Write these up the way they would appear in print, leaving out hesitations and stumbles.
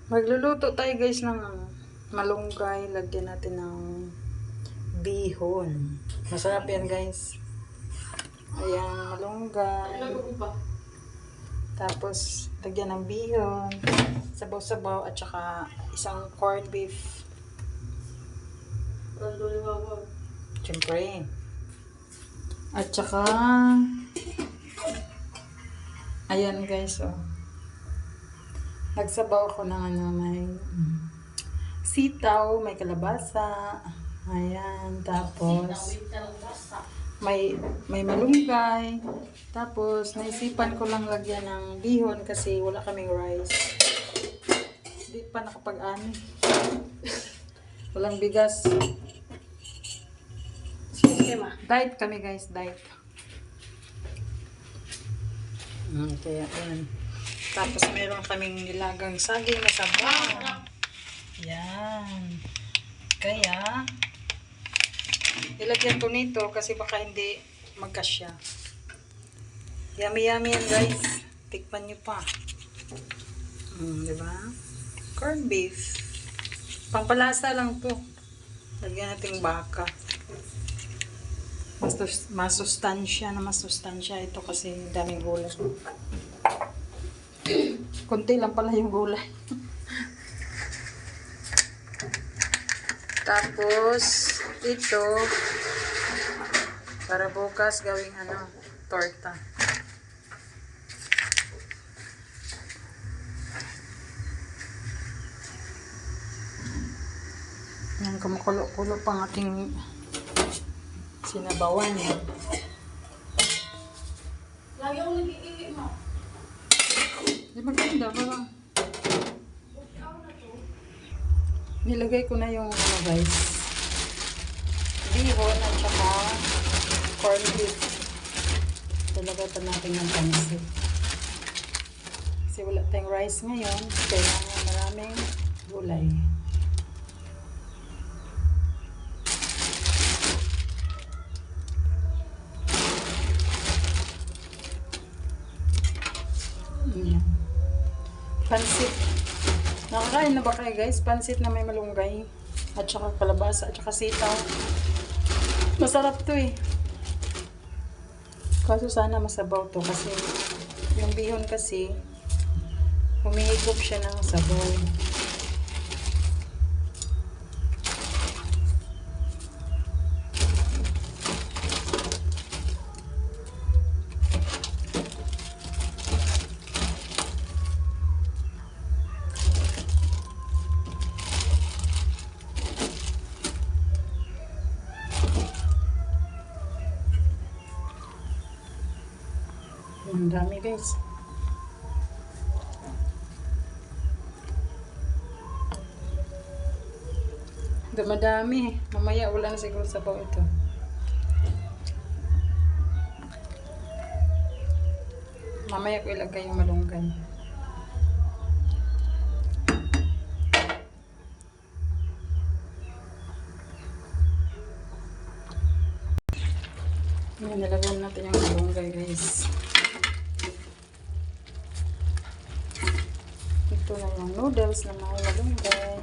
Magluluto tayo guys ng malunggay. Lagyan natin ng bihon. Masarap yan guys. Ayan, malunggay. Tapos, lagyan ng bihon. Sabaw-sabaw at saka isang corned beef. Siyempre. At saka ayan guys, oh. Nagsabaw ako ng may sitaw, may kalabasa. Ayan, tapos may malunggay. Tapos naisipan ko lang lagyan ng bihon kasi wala kaming rice. Hindi pa nakapag-ani. Walang bigas. Diet kami guys, diet. Kaya ayan. Tapos meron kaming nilagang saging na sabaw. Yan. Kaya ilagyan ko nito kasi baka hindi magkasya. Yummy yummy yan guys. Tikman nyo pa. Diba? Corned beef. Pampalasa lang to. Lagyan natin baka. Masustansya ito kasi daming gulay. Kunti lang pala yung gulay. Tapos ito para bukas gawing torta. Yan, kumukulo-kulo pang ating sinabawan. Lagi ako nag-iiwi mo. Di maganda ba? Nilagay ko na yung guys. Bihon at saka corned beef. Talagay pa natin yung pansit. Kasi wala tayong rice ngayon. Kailangan maraming gulay. Pansit. Nakakain na ba kayo guys? Pansit na may malunggay. At saka kalabasa. At saka sitaw. Masarap to eh. Kaso sana masabaw to. Kasi yung bihon kasi humihigop siya ng sabaw. Ang dami guys. Dumadami. Mamaya wala na siguro sabaw ito. Mamaya ko ilagay yung malunggay. Ayan, nilagyan natin yung malunggay guys. Ito na yung noodles na may malunggay.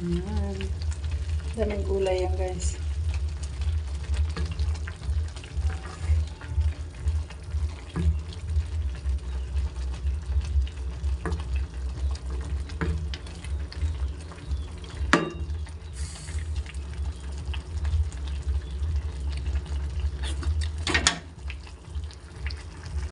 Ayan. Daming gulay yan guys.